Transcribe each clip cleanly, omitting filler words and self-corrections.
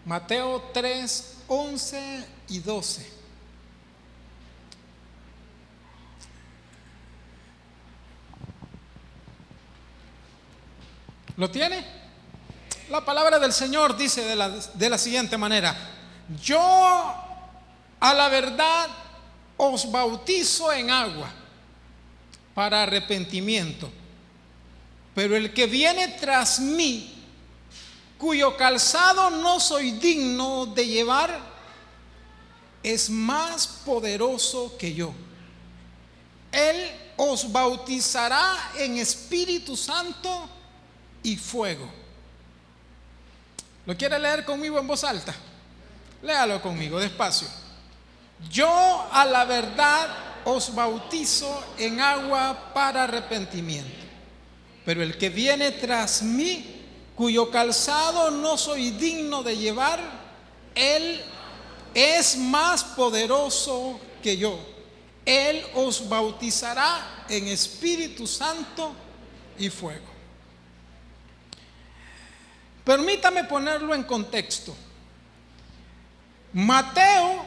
Mateo 3, 11 y 12. ¿Lo tiene? La palabra del Señor dice de la siguiente manera: yo a la verdad os bautizo en agua para arrepentimiento, pero el que viene tras mí, cuyo calzado no soy digno de llevar, es más poderoso que yo. Él os bautizará en Espíritu Santo y fuego. ¿Lo quiere leer conmigo en voz alta? Léalo conmigo, despacio. Yo a la verdad os bautizo en agua para arrepentimiento, pero el que viene tras mí, cuyo calzado no soy digno de llevar, él es más poderoso que yo. Él os bautizará en Espíritu Santo y fuego. Permítame ponerlo en contexto. Mateo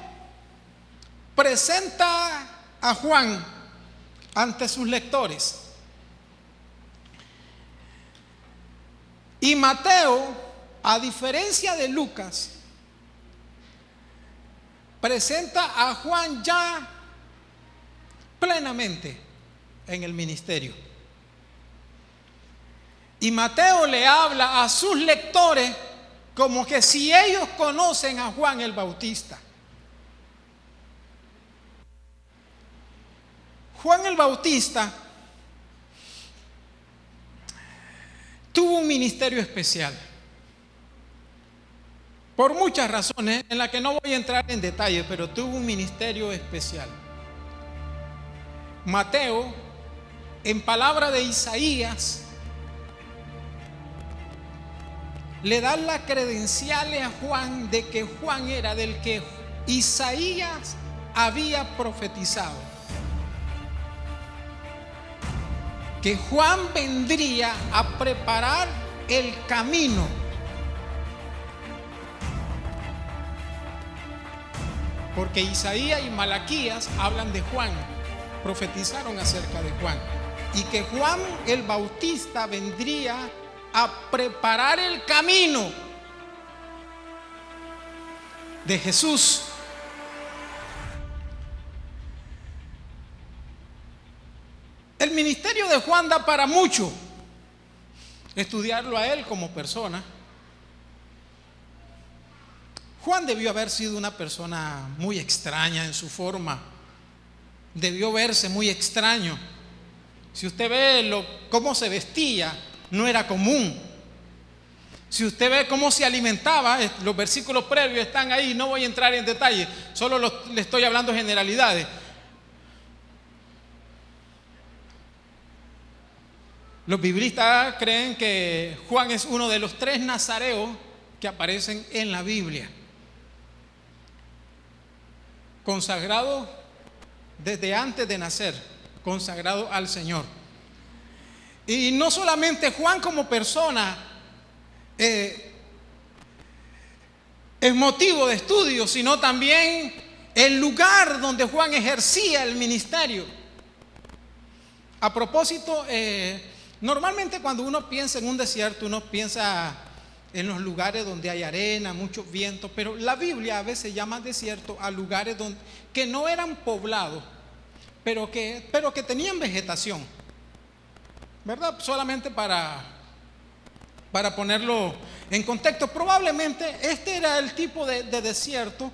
presenta a Juan ante sus lectores. Y Mateo, a diferencia de Lucas, presenta a Juan ya plenamente en el ministerio. Y Mateo le habla a sus lectores como que si ellos conocen a Juan el Bautista. Juan el Bautista tuvo un ministerio especial por muchas razones en las que no voy a entrar en detalle, pero tuvo un ministerio especial. Mateo, en palabra de Isaías, le da las credenciales a Juan de que Juan era del que Isaías había profetizado, que Juan vendría a preparar el camino porque Isaías y Malaquías hablan de Juan, profetizaron acerca de Juan, y que Juan el Bautista vendría a preparar el camino de Jesús. El ministerio de Juan da para mucho, estudiarlo a él como persona. Juan debió haber sido una persona muy extraña en su forma, debió verse muy extraño. Si usted ve cómo se vestía, no era común. Si usted ve cómo se alimentaba, los versículos previos están ahí, no voy a entrar en detalle, solo le estoy hablando generalidades. Los biblistas creen que Juan es uno de los 3 nazareos que aparecen en la Biblia, consagrado desde antes de nacer, consagrado al Señor. Y no solamente Juan como persona es motivo de estudio, sino también el lugar donde Juan ejercía el ministerio. A propósito, normalmente cuando uno piensa en un desierto, uno piensa en los lugares donde hay arena, mucho viento, pero la Biblia a veces llama desierto a lugares que no eran poblados, pero que tenían vegetación, ¿verdad? Solamente para ponerlo en contexto, probablemente este era el tipo de desierto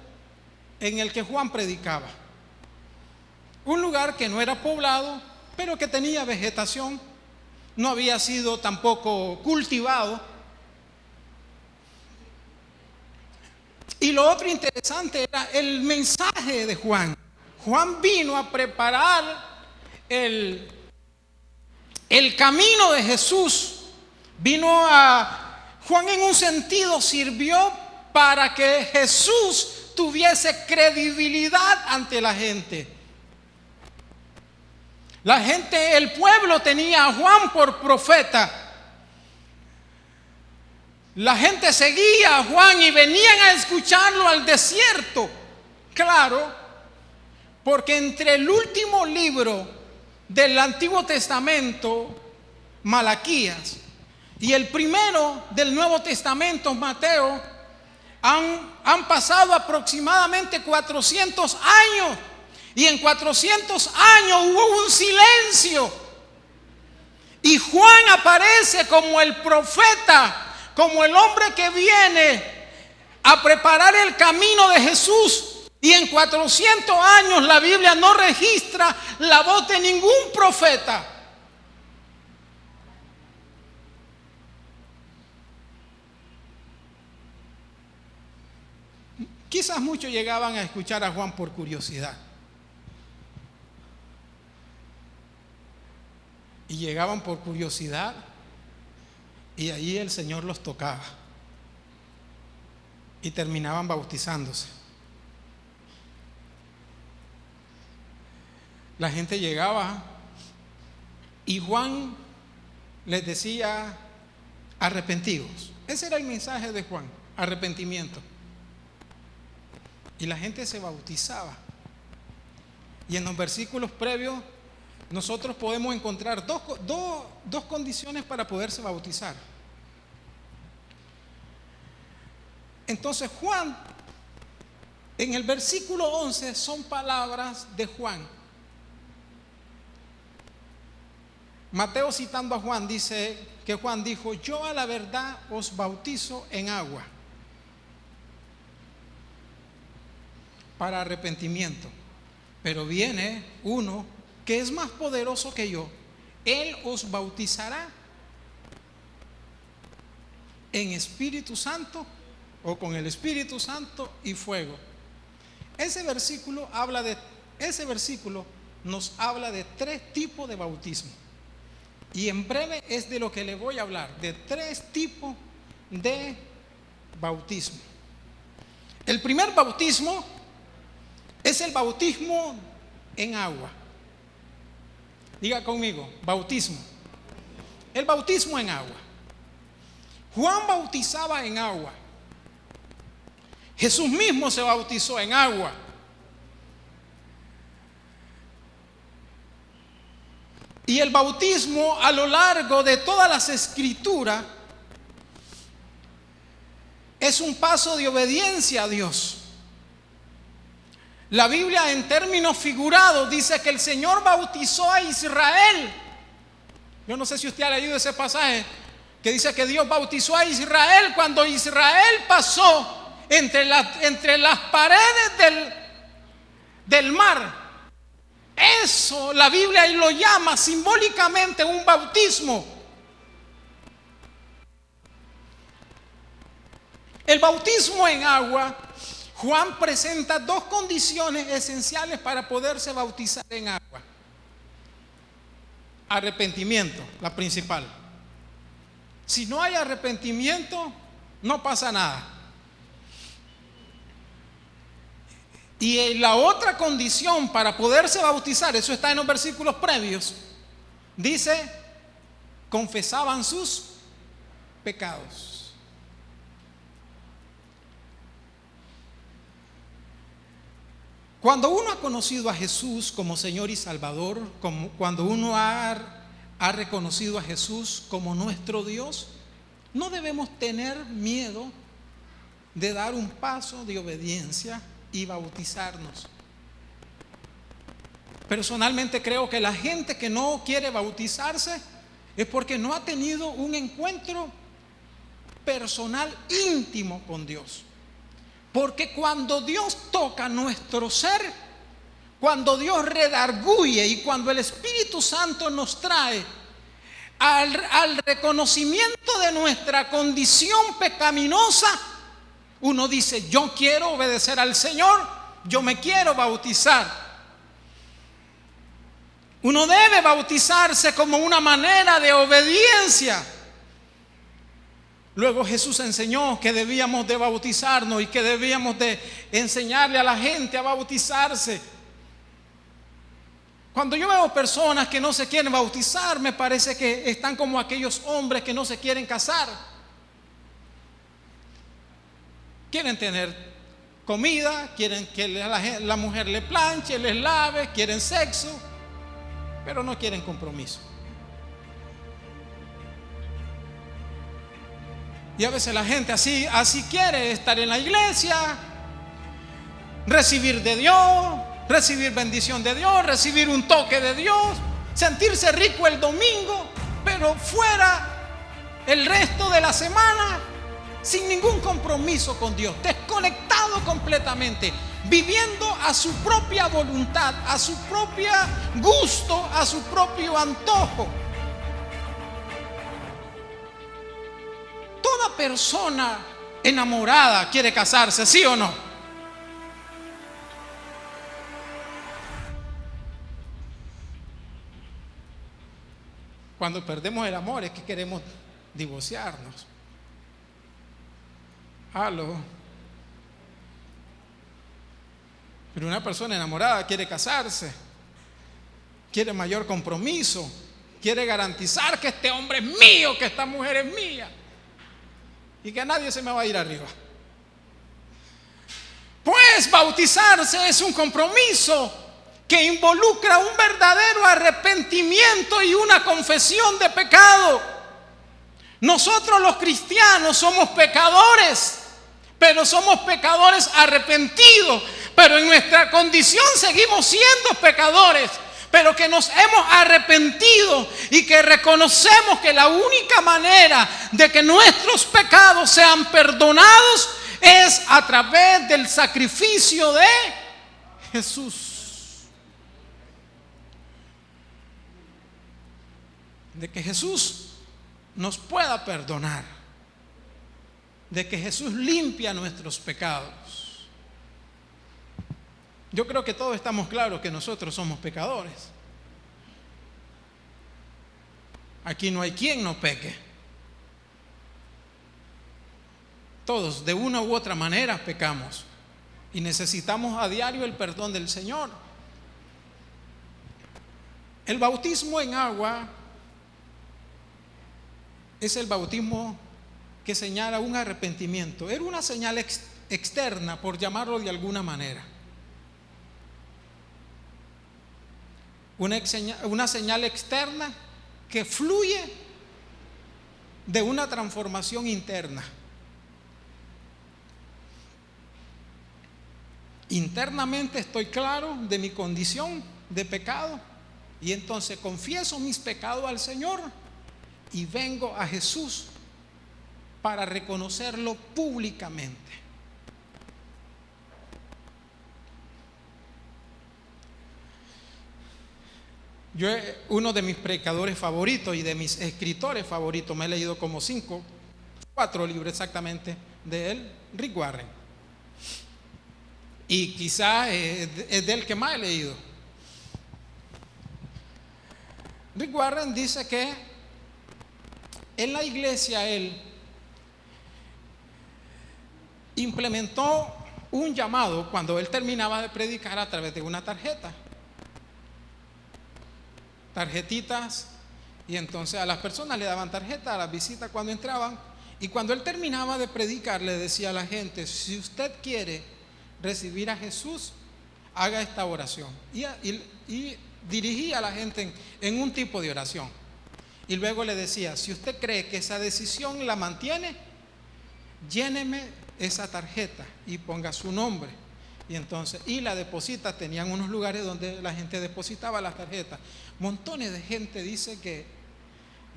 en el que Juan predicaba. Un lugar que no era poblado, pero que tenía vegetación, no había sido tampoco cultivado. Y lo otro interesante era el mensaje de Juan. Juan vino a preparar el camino de Jesús. Juan en un sentido sirvió para que Jesús tuviese credibilidad ante la gente. El pueblo tenía a Juan por profeta. La gente seguía a Juan y venían a escucharlo al desierto. Claro, porque entre el último libro del Antiguo Testamento, Malaquías, y el primero del Nuevo Testamento, Mateo, han pasado aproximadamente 400 años. Y en 400 años hubo un silencio. Y Juan aparece como el profeta, como el hombre que viene a preparar el camino de Jesús. Y en 400 años la Biblia no registra la voz de ningún profeta. Quizás muchos llegaban a escuchar a Juan por curiosidad. Y llegaban por curiosidad y ahí el Señor los tocaba y terminaban bautizándose. La gente llegaba y Juan les decía: arrepentidos. Ese era el mensaje de Juan, arrepentimiento. Y la gente se bautizaba. Y en los versículos previos nosotros podemos encontrar dos condiciones para poderse bautizar. Entonces Juan, en el versículo 11, son palabras de Juan. Mateo, citando a Juan, dice que Juan dijo: yo a la verdad os bautizo en agua para arrepentimiento, pero viene uno que es más poderoso que yo. Él os bautizará en Espíritu Santo, o con el Espíritu Santo y fuego. Ese versículo nos habla de tres tipos de bautismo. Y en breve es de lo que le voy a hablar, de tres tipos de bautismo. El primer bautismo es el bautismo en agua. Diga conmigo, bautismo. El bautismo en agua. Juan bautizaba en agua. Jesús mismo se bautizó en agua. Y el bautismo, a lo largo de todas las escrituras, es un paso de obediencia a Dios. La Biblia, en términos figurados, dice que el Señor bautizó a Israel. Yo no sé si usted ha leído ese pasaje que dice que Dios bautizó a Israel cuando Israel pasó entre las paredes del mar. Eso la Biblia lo llama simbólicamente un bautismo. El bautismo en agua, Juan presenta dos condiciones esenciales para poderse bautizar en agua. Arrepentimiento, la principal. Si no hay arrepentimiento, no pasa nada. Y la otra condición para poderse bautizar, eso está en los versículos previos, dice: confesaban sus pecados. Cuando uno ha conocido a Jesús como Señor y Salvador, cuando uno ha reconocido a Jesús como nuestro Dios, no debemos tener miedo de dar un paso de obediencia y bautizarnos. Personalmente creo que la gente que no quiere bautizarse es porque no ha tenido un encuentro personal íntimo con Dios. Porque cuando Dios toca nuestro ser, cuando Dios redarguye y cuando el Espíritu Santo nos trae al reconocimiento de nuestra condición pecaminosa, uno dice: yo quiero obedecer al Señor, yo me quiero bautizar. Uno debe bautizarse como una manera de obediencia. Luego Jesús enseñó que debíamos de bautizarnos y que debíamos de enseñarle a la gente a bautizarse. Cuando yo veo personas que no se quieren bautizar, me parece que están como aquellos hombres que no se quieren casar. Quieren tener comida, quieren que la mujer le planche, les lave, quieren sexo, pero no quieren compromiso. Y a veces la gente así quiere estar en la iglesia, recibir de Dios, recibir bendición de Dios, recibir un toque de Dios, sentirse rico el domingo, pero fuera el resto de la semana sin ningún compromiso con Dios, desconectado completamente, viviendo a su propia voluntad, a su propio gusto, a su propio antojo. Toda persona enamorada quiere casarse, ¿sí o no? Cuando perdemos el amor es que queremos divorciarnos. Aló. Pero una persona enamorada quiere casarse, quiere mayor compromiso, quiere garantizar que este hombre es mío, que esta mujer es mía y que nadie se me va a ir arriba. Pues bautizarse es un compromiso que involucra un verdadero arrepentimiento y una confesión de pecado. Nosotros los cristianos somos pecadores, pero somos pecadores arrepentidos, pero en nuestra condición seguimos siendo pecadores, pero que nos hemos arrepentido y que reconocemos que la única manera de que nuestros pecados sean perdonados es a través del sacrificio de Jesús. De que Jesús nos pueda perdonar, de que Jesús limpia nuestros pecados. Yo creo que todos estamos claros que nosotros somos pecadores. Aquí no hay quien no peque. Todos de una u otra manera pecamos y necesitamos a diario el perdón del Señor. El bautismo en agua es el bautismo que señala un arrepentimiento. Era una señal externa, por llamarlo de alguna manera. Una señal externa que fluye de una transformación interna. Internamente estoy claro de mi condición de pecado y entonces confieso mis pecados al Señor y vengo a Jesús para reconocerlo públicamente. Uno de mis predicadores favoritos y de mis escritores favoritos, me he leído como 4 libros exactamente de él, Rick Warren. Y quizá es del que más he leído. Rick Warren dice que en la iglesia él implementó un llamado cuando él terminaba de predicar a través de una tarjetitas, y entonces a las personas le daban tarjetas a las visitas cuando entraban, y cuando él terminaba de predicar le decía a la gente: si usted quiere recibir a Jesús, haga esta oración, y dirigía a la gente en un tipo de oración, y luego le decía: si usted cree que esa decisión la mantiene, lléneme esa tarjeta y ponga su nombre. Y la deposita. Tenían unos lugares donde la gente depositaba las tarjetas. Montones de gente dice que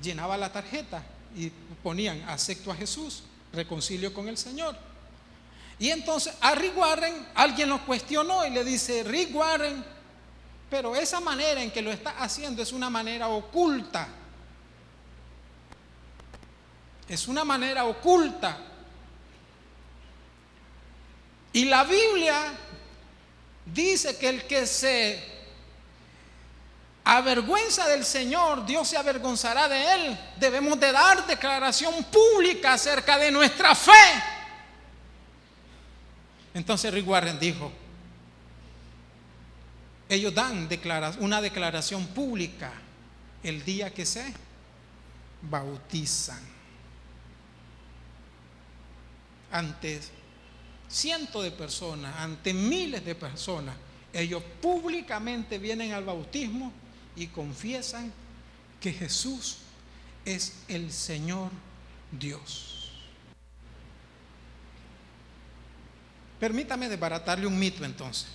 llenaba la tarjeta y ponían: acepto a Jesús, reconcilio con el Señor. Y entonces a Rick Warren alguien lo cuestionó y le dice: Rick Warren, pero esa manera en que lo está haciendo es una manera oculta. Es una manera oculta. Y la Biblia dice que el que se avergüenza del Señor, Dios se avergonzará de él. Debemos de dar declaración pública acerca de nuestra fe. Entonces Rick Warren dijo: ellos dan una declaración pública el día que se bautizan. Antes cientos de personas, ante miles de personas, ellos públicamente vienen al bautismo y confiesan que Jesús es el Señor Dios. Permítame desbaratarle un mito entonces.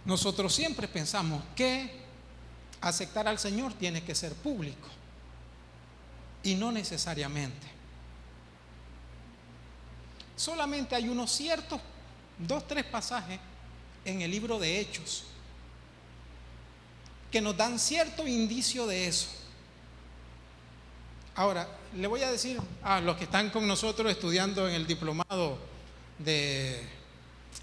Nosotros siempre pensamos que aceptar al Señor tiene que ser público, y no necesariamente. Solamente hay unos ciertos 2-3 pasajes en el libro de Hechos que nos dan cierto indicio de eso. Ahora, le voy a decir a los que están con nosotros estudiando en el diplomado de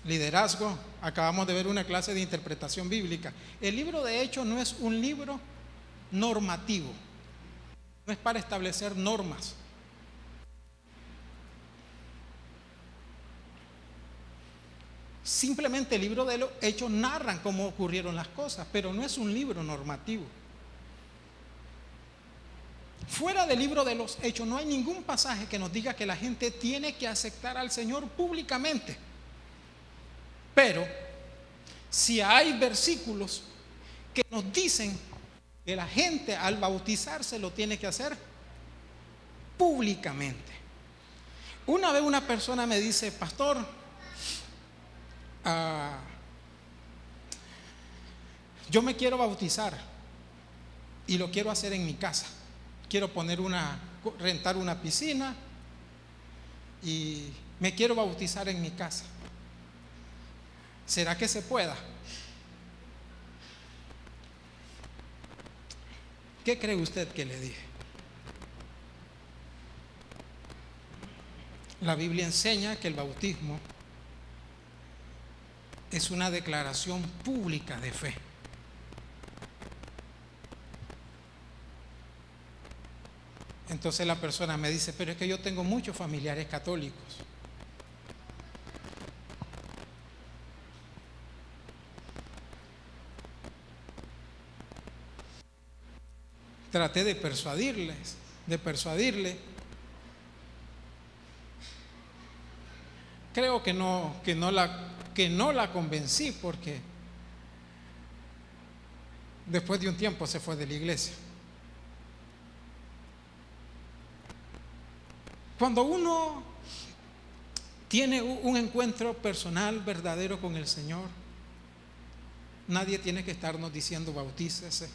liderazgo, acabamos de ver una clase de interpretación bíblica. El libro de Hechos no es un libro normativo, no es para establecer normas. Simplemente el libro de los Hechos narran cómo ocurrieron las cosas, pero no es un libro normativo. Fuera del libro de los Hechos no hay ningún pasaje que nos diga que la gente tiene que aceptar al Señor públicamente. Pero si hay versículos que nos dicen que la gente al bautizarse lo tiene que hacer públicamente. Una vez una persona me dice: pastor, yo me quiero bautizar y lo quiero hacer en mi casa. Quiero rentar una piscina y me quiero bautizar en mi casa. ¿Será que se pueda? ¿Qué cree usted que le dije? La Biblia enseña que el bautismo es una declaración pública de fe. Entonces la persona me dice: pero es que yo tengo muchos familiares católicos. Traté de persuadirle. Creo que no la convencí, porque después de un tiempo se fue de la iglesia. Cuando uno tiene un encuentro personal verdadero con el Señor, nadie tiene que estarnos diciendo bautícese.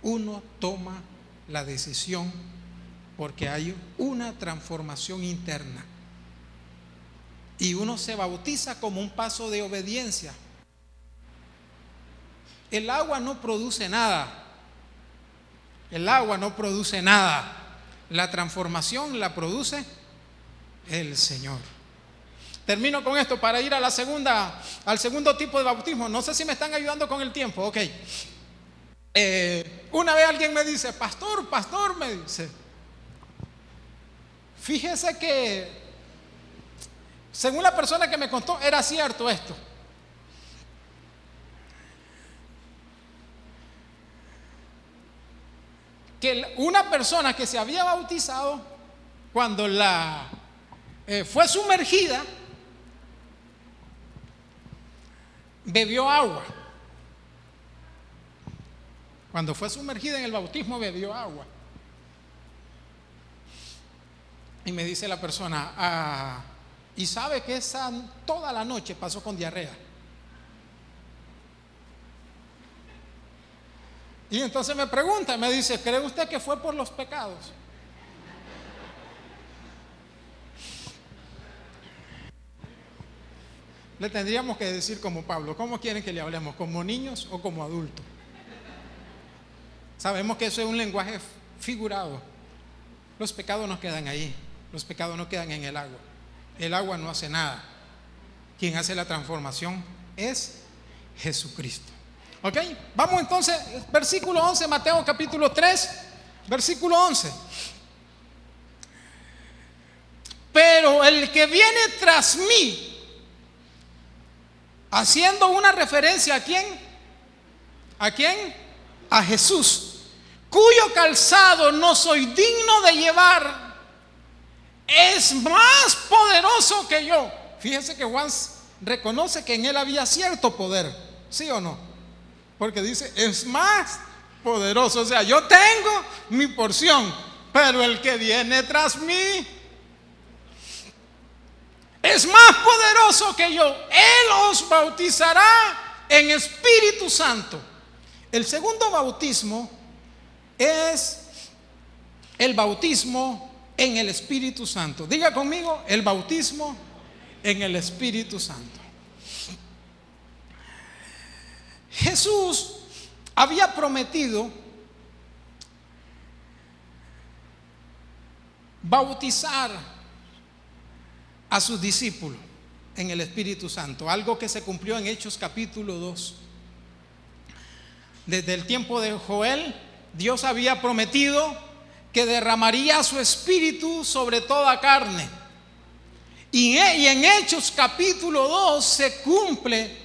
Uno toma la decisión porque hay una transformación interna y uno se bautiza como un paso de obediencia. El agua no produce nada. La transformación la produce el Señor. Termino con esto para ir al segundo tipo de bautismo. No sé si me están ayudando con el tiempo. Ok. Una vez alguien me dice: pastor, me dice, fíjese que según la persona que me contó era cierto esto. Que una persona que se había bautizado, cuando fue sumergida, bebió agua. Cuando fue sumergida en el bautismo, bebió agua. Y me dice la persona: y sabe que toda la noche pasó con diarrea. Y entonces me pregunta, me dice: ¿cree usted que fue por los pecados? Le tendríamos que decir como Pablo: ¿cómo quieren que le hablemos? ¿Como niños o como adultos? Sabemos que eso es un lenguaje figurado. Los pecados no quedan ahí. Los pecados no quedan en el agua. El agua no hace nada. Quien hace la transformación es Jesucristo. ¿Ok? Vamos entonces, versículo 11, Mateo capítulo 3, versículo 11. Pero el que viene tras mí, haciendo una referencia ¿a quién? ¿A quién? A Jesús. cuyo calzado no soy digno de llevar, es más poderoso que yo. Fíjese que Juan reconoce que en él había cierto poder, ¿sí o no? Porque dice, es más poderoso. O sea, yo tengo mi porción, pero el que viene tras mí es más poderoso que yo. Él os bautizará en Espíritu Santo. El segundo bautismo es el bautismo en el Espíritu Santo. Diga conmigo, el bautismo en el Espíritu Santo. Jesús había prometido bautizar a sus discípulos en el Espíritu Santo, algo que se cumplió en Hechos capítulo 2. Desde el tiempo de Joel, Dios había prometido que derramaría su espíritu sobre toda carne. Y en Hechos capítulo 2 se cumple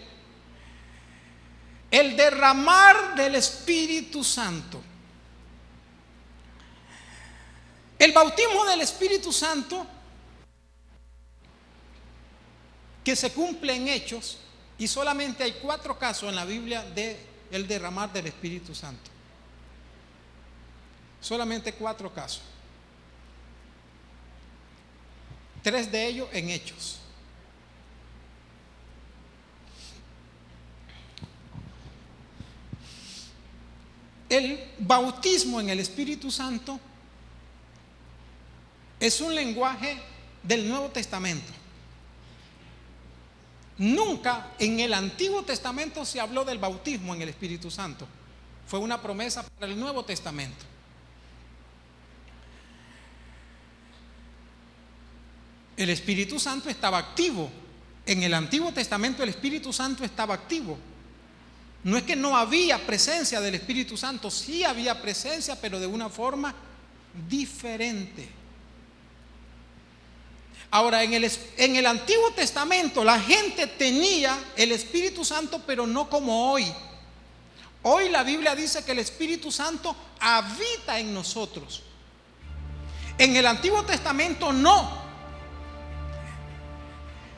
el derramar del Espíritu Santo. El bautismo del Espíritu Santo que se cumple en Hechos, y solamente hay 4 casos en la Biblia de el derramar del Espíritu Santo. Solamente 4 casos. 3 de ellos en Hechos. El bautismo en el Espíritu Santo es un lenguaje del Nuevo Testamento. Nunca en el Antiguo Testamento se habló del bautismo en el Espíritu Santo. Fue una promesa para el Nuevo Testamento. El Espíritu Santo estaba activo. En el Antiguo Testamento el Espíritu Santo estaba activo. No es que no había presencia del Espíritu Santo, sí había presencia, pero de una forma diferente. Ahora, en el Antiguo Testamento la gente tenía el Espíritu Santo, pero no como hoy. Hoy la Biblia dice que el Espíritu Santo habita en nosotros. En el Antiguo Testamento no.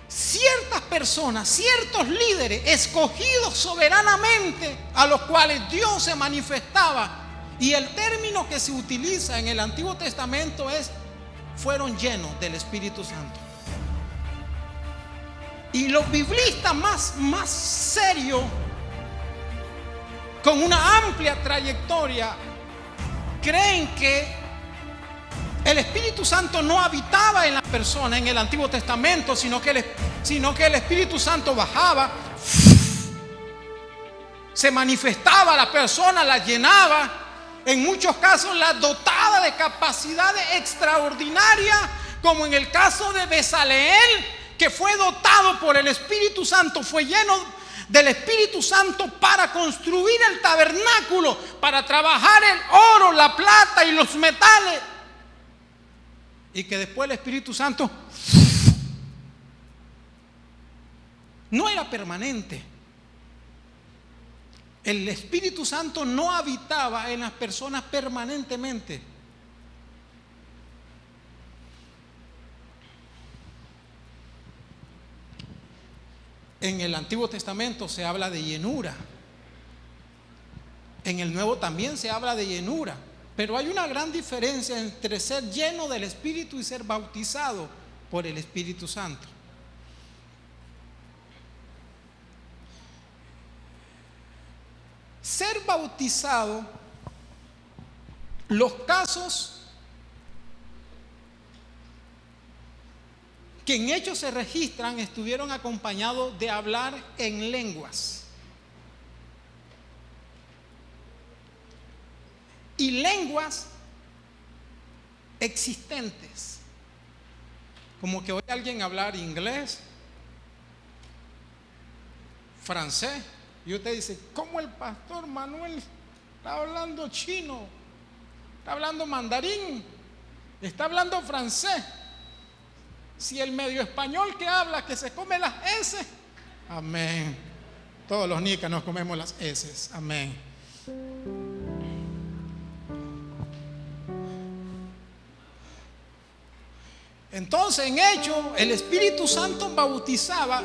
Ciertas personas, ciertos líderes escogidos soberanamente, a los cuales Dios se manifestaba, y el término que se utiliza en el Antiguo Testamento es: fueron llenos del Espíritu Santo. Y los biblistas más serios, con una amplia trayectoria, creen que el Espíritu Santo no habitaba en la persona en el Antiguo Testamento, sino que el Espíritu Santo bajaba, se manifestaba a la persona, la llenaba. En muchos casos la dotaba de capacidades extraordinarias, como en el caso de Bezaleel, que fue dotado por el Espíritu Santo, fue lleno del Espíritu Santo para construir el tabernáculo, para trabajar el oro, la plata y los metales. Y que después el Espíritu Santo no era permanente. El Espíritu Santo no habitaba en las personas permanentemente. En el Antiguo Testamento se habla de llenura. En el Nuevo también se habla de llenura. Pero hay una gran diferencia entre ser lleno del Espíritu y ser bautizado por el Espíritu Santo. Ser bautizado, los casos que en Hechos se registran estuvieron acompañados de hablar en lenguas. Y lenguas existentes. Como que oye a alguien hablar inglés, francés, y usted dice: ¿cómo el pastor Manuel está hablando chino? Está hablando mandarín, está hablando francés. Si el medio español que habla, que se come las S, amén. Todos los nicas nos comemos las S, amén. Entonces, en Hechos, el Espíritu Santo bautizaba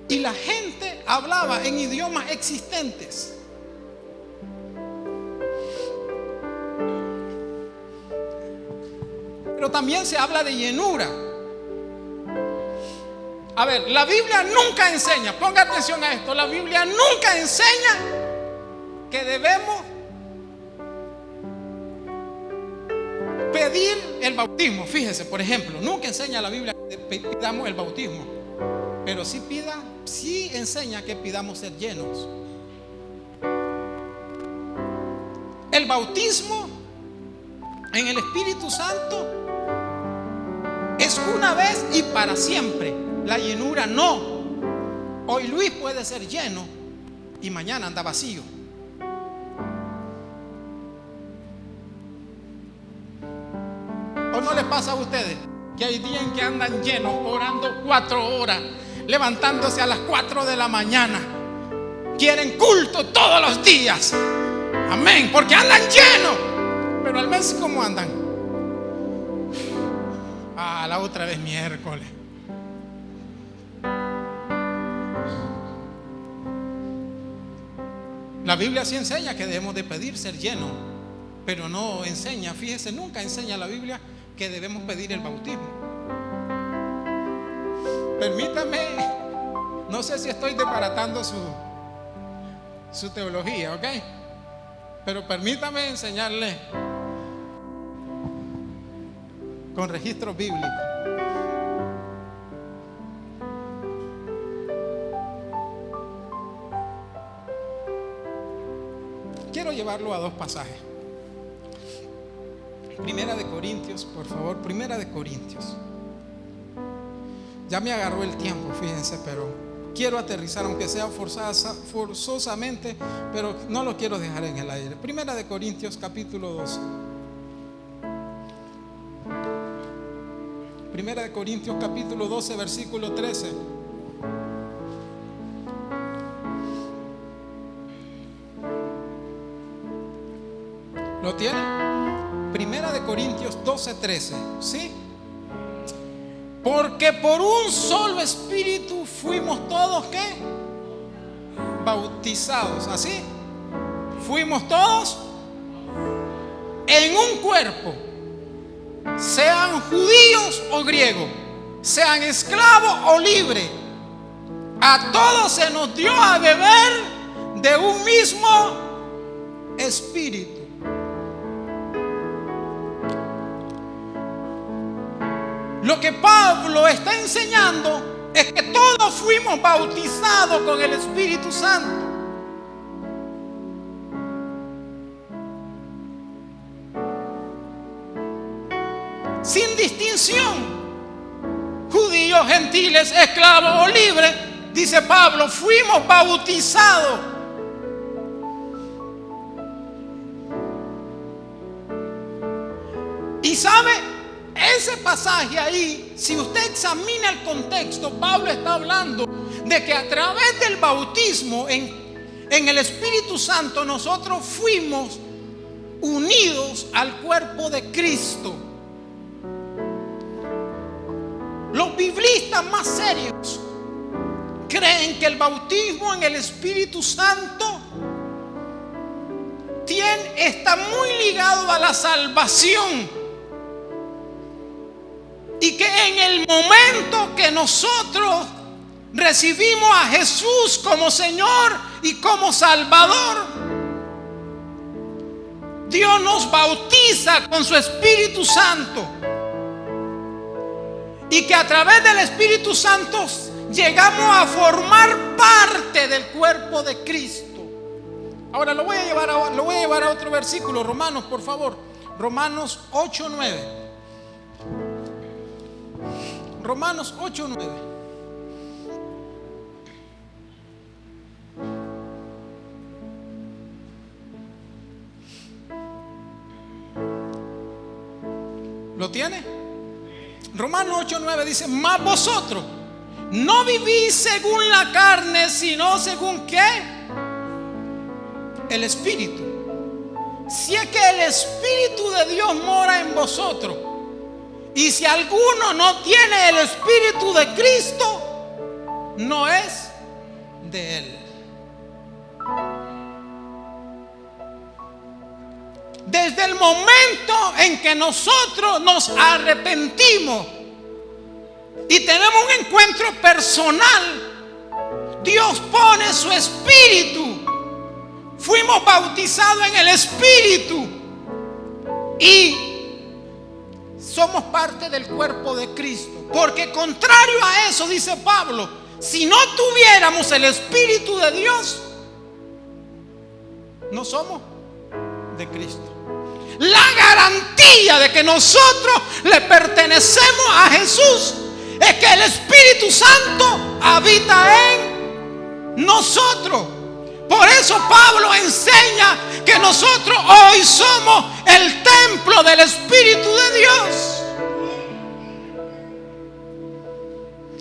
y la gente hablaba en idiomas existentes. Pero también se habla de llenura. A ver, la Biblia nunca enseña, ponga atención a esto, la Biblia nunca enseña que debemos pedir el bautismo. Fíjese, por ejemplo, nunca enseña la Biblia que pidamos el bautismo, pero sí enseña que pidamos ser llenos. El bautismo en el Espíritu Santo es una vez y para siempre. La llenura no. Hoy Luis puede ser lleno y mañana anda vacío. ¿O no les pasa a ustedes que hay días en que andan llenos, orando 4 horas, levantándose a las 4 de la mañana? Quieren culto todos los días. Amén, porque andan llenos. Pero al mes, ¿cómo andan? La otra vez miércoles. La Biblia sí enseña que debemos de pedir ser llenos, pero no enseña, fíjese, nunca enseña la Biblia que debemos pedir el bautismo. Permítame, no sé si estoy desbaratando su teología, ¿ok? Pero permítame enseñarle con registros bíblicos. Quiero llevarlo a 2 pasajes. Primera de Corintios, por favor, Primera de Corintios. Ya me agarró el tiempo, fíjense, pero quiero aterrizar, aunque sea forzosamente, pero no lo quiero dejar en el aire. Primera de Corintios, capítulo 12. Primera de Corintios, capítulo 12, versículo 13. ¿Lo tiene? Primera de Corintios 12, 13. ¿Sí? Porque por un solo espíritu fuimos todos, ¿qué? Bautizados. ¿Así? Fuimos todos en un cuerpo, sean judíos o griegos, sean esclavos o libres. A todos se nos dio a beber de un mismo espíritu. Lo que Pablo está enseñando es que todos fuimos bautizados con el Espíritu Santo. Sin distinción, judíos, gentiles, esclavos o libres, dice Pablo, fuimos bautizados. Y sabe, ese pasaje ahí, si usted examina el contexto, Pablo está hablando de que a través del bautismo en el Espíritu Santo nosotros fuimos unidos al cuerpo de Cristo. Los biblistas más serios creen que el bautismo en el Espíritu Santo está muy ligado a la salvación. Y que en el momento que nosotros recibimos a Jesús como Señor y como Salvador, Dios nos bautiza con su Espíritu Santo. Y que a través del Espíritu Santo llegamos a formar parte del cuerpo de Cristo. Ahora lo voy a llevar a otro versículo, Romanos, por favor. Romanos 8:9. Romanos 8:9. ¿Lo tiene? Romanos 8:9 dice: mas vosotros no vivís según la carne, sino según ¿qué? El Espíritu. Si es que el Espíritu de Dios mora en vosotros. Y si alguno no tiene el Espíritu de Cristo, no es de Él. Desde el momento en que nosotros nos arrepentimos y tenemos un encuentro personal, Dios pone su Espíritu. Fuimos bautizados en el Espíritu y somos parte del cuerpo de Cristo. Porque contrario a eso, dice Pablo, si no tuviéramos el Espíritu de Dios, no somos de Cristo. La garantía de que nosotros le pertenecemos a Jesús es que el Espíritu Santo habita en nosotros. Por eso Pablo enseña que nosotros hoy somos el templo del Espíritu de Dios.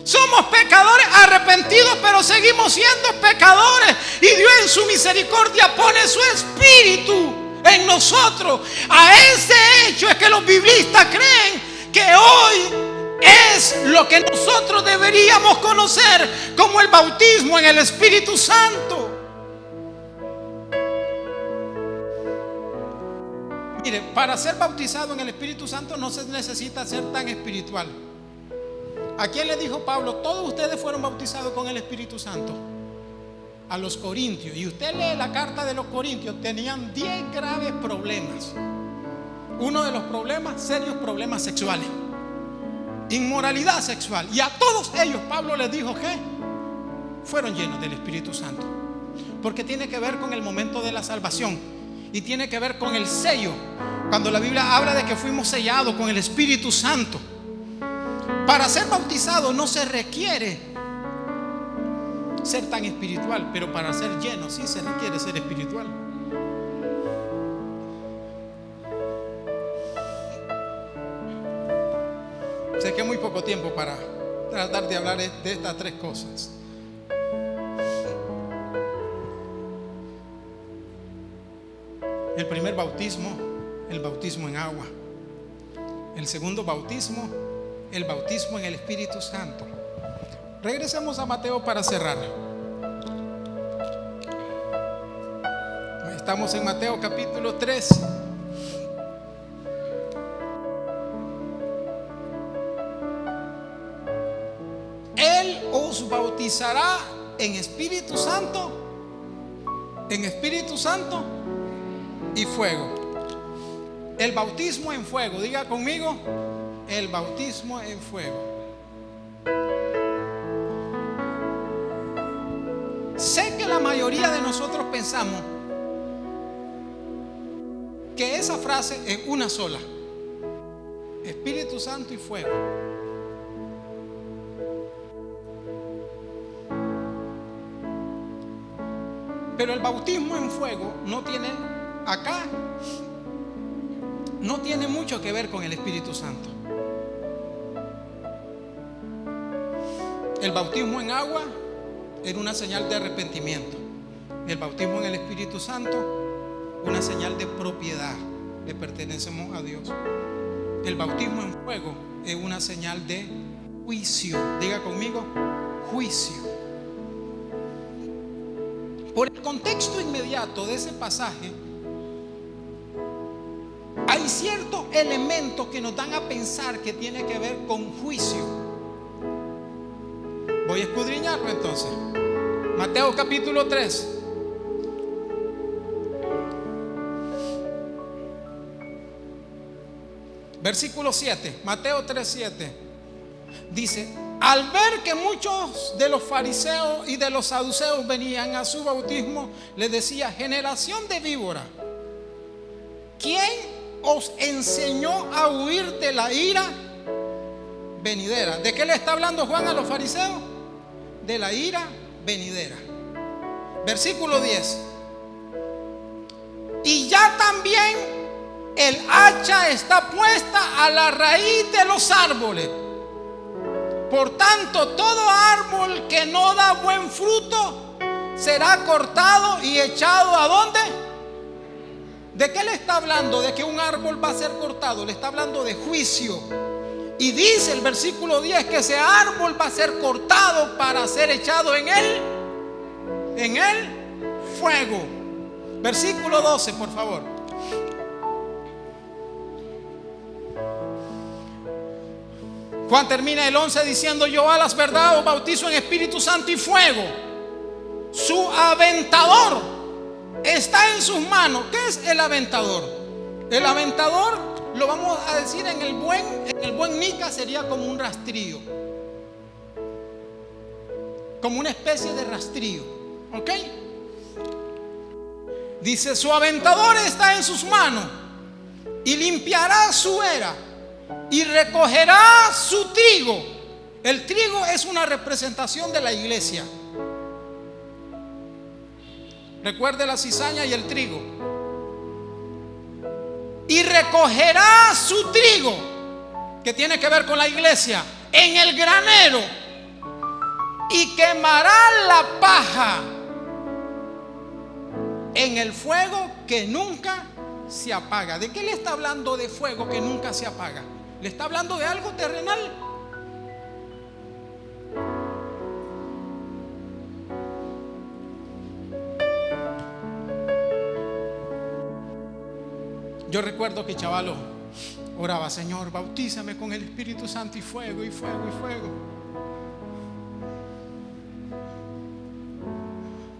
Somos pecadores arrepentidos, pero seguimos siendo pecadores. Y Dios en su misericordia pone su Espíritu en nosotros. A ese hecho es que los biblistas creen que hoy es lo que nosotros deberíamos conocer como el bautismo en el Espíritu Santo. Mire, para ser bautizado en el Espíritu Santo no se necesita ser tan espiritual. ¿A quién le dijo Pablo? Todos ustedes fueron bautizados con el Espíritu Santo. A los corintios. Y usted lee la carta de los corintios, tenían 10 graves problemas. Uno de los problemas, serios problemas sexuales, inmoralidad sexual. Y a todos ellos Pablo les dijo que fueron llenos del Espíritu Santo. Porque tiene que ver con el momento de la salvación y tiene que ver con el sello. Cuando la Biblia habla de que fuimos sellados con el Espíritu Santo. Para ser bautizado no se requiere ser tan espiritual, pero para ser lleno sí se requiere ser espiritual. Sé que hay muy poco tiempo para tratar de hablar de estas tres cosas. El primer bautismo, el bautismo en agua. El segundo bautismo, el bautismo en el Espíritu Santo. Regresemos a Mateo para cerrar. Estamos en Mateo capítulo 3. Él os bautizará en Espíritu Santo y fuego. El bautismo en fuego, diga conmigo, el bautismo en fuego. Sé que la mayoría de nosotros pensamos que esa frase es una sola: Espíritu Santo y fuego. Pero el bautismo en fuego no tiene mucho que ver con el Espíritu Santo. El bautismo en agua era una señal de arrepentimiento. El bautismo en el Espíritu Santo, una señal de propiedad, le pertenecemos a Dios. El bautismo en fuego es una señal de juicio. Diga conmigo, juicio. Por el contexto inmediato de ese pasaje, hay ciertos elementos que nos dan a pensar que tiene que ver con juicio. Voy a escudriñarlo entonces. Mateo capítulo 3. Versículo 7. Mateo 3:7. Dice: al ver que muchos de los fariseos y de los saduceos venían a su bautismo, les decía: generación de víbora, ¿quién os enseñó a huir de la ira venidera? ¿De qué le está hablando Juan a los fariseos? De la ira venidera. Versículo 10. Y ya también el hacha está puesta a la raíz de los árboles. Por tanto, todo árbol que no da buen fruto será cortado y echado ¿a dónde? ¿De qué le está hablando? De que un árbol va a ser cortado. Le está hablando de juicio. Y dice el versículo 10 que ese árbol va a ser cortado para ser echado en el fuego. Versículo 12, por favor. Juan termina el 11 diciendo: yo a las verdades os bautizo en Espíritu Santo y fuego. Su aventador está en sus manos. ¿Qué es el aventador? El aventador, lo vamos a decir en el buen nica, sería como un rastrillo, como una especie de rastrillo, ¿ok? Dice: su aventador está en sus manos y limpiará su era y recogerá su trigo. El trigo es una representación de la iglesia. Recuerde la cizaña y el trigo. Y recogerá su trigo, que tiene que ver con la iglesia, en el granero, y quemará la paja en el fuego que nunca se apaga. ¿De qué le está hablando de fuego que nunca se apaga? ¿Le está hablando de algo terrenal? Yo recuerdo que chavalo oraba: Señor, bautízame con el Espíritu Santo y fuego, y fuego, y fuego.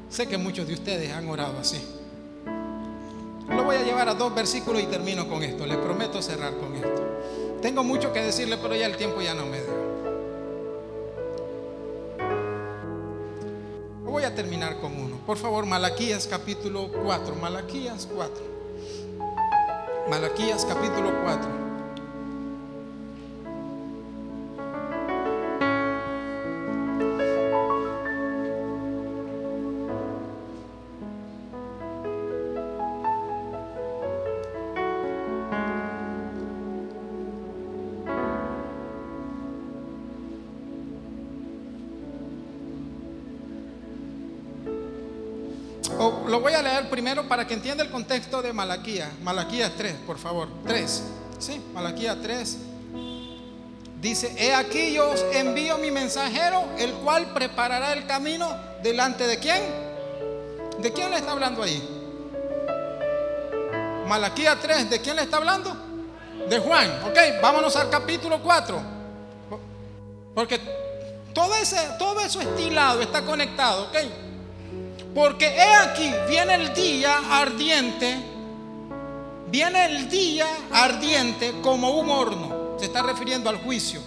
Sé que muchos de ustedes han orado así. Lo voy a llevar a 2 versículos y termino con esto. Les prometo cerrar con esto. Tengo mucho que decirle, pero ya el tiempo ya no me dio. Voy a terminar con uno. Por favor, Malaquías capítulo 4. Malaquías 4. Malaquías capítulo 4. Lo voy a leer primero para que entienda el contexto de Malaquías. Malaquías 3, por favor. 3. Sí, Malaquías 3. Dice: he aquí yo os envío mi mensajero, el cual preparará el camino delante de ¿quién? ¿De quién le está hablando ahí? Malaquías 3, ¿de quién le está hablando? De Juan. Ok, vámonos al capítulo 4. Porque todo eso estilado está conectado, ok. Porque he aquí, viene el día ardiente como un horno. Se está refiriendo al juicio.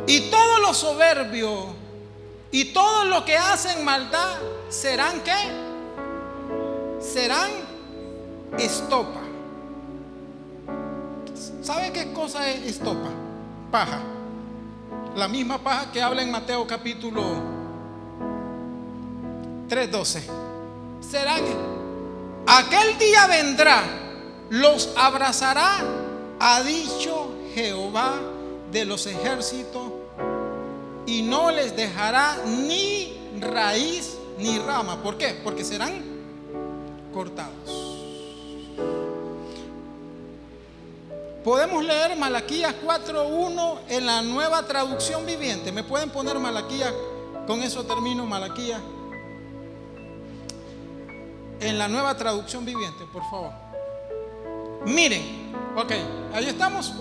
Y todos los soberbios y todos los que hacen maldad serán ¿qué? Serán estopa. ¿Sabe qué cosa es estopa? Paja. La misma paja que habla en Mateo capítulo 3:12. Serán, aquel día vendrá, los abrazará, ha dicho Jehová de los ejércitos, y no les dejará ni raíz ni rama. ¿Por qué? Porque serán cortados. Podemos leer Malaquías 4:1 en la Nueva Traducción Viviente. ¿Me pueden poner Malaquías? Con eso termino. Malaquías en la Nueva Traducción Viviente, por favor. Miren, ok, ahí estamos.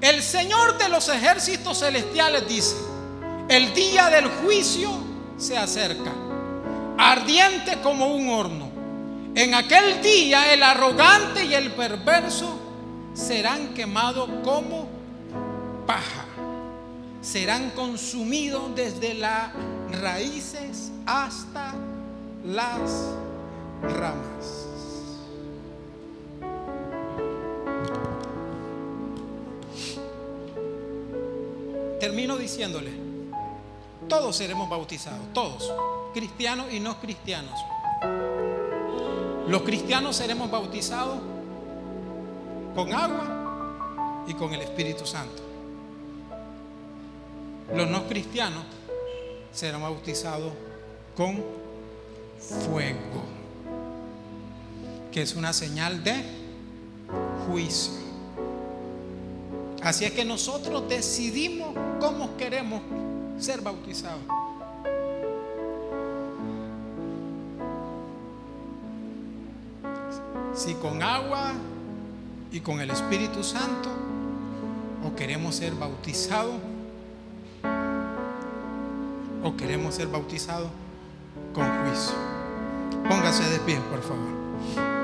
El Señor de los ejércitos celestiales dice: el día del juicio se acerca, ardiente como un horno. En aquel día el arrogante y el perverso serán quemados como paja, serán consumidos desde las raíces hasta las ramas. Termino diciéndole: todos seremos bautizados, todos, cristianos y no cristianos. Los cristianos seremos bautizados con agua y con el Espíritu Santo. Los no cristianos serán bautizados con fuego, que es una señal de juicio. Así es que nosotros decidimos cómo queremos ser bautizados. Si con agua y con el Espíritu Santo, o queremos ser bautizados, o queremos ser bautizados con juicio. Póngase de pie, por favor.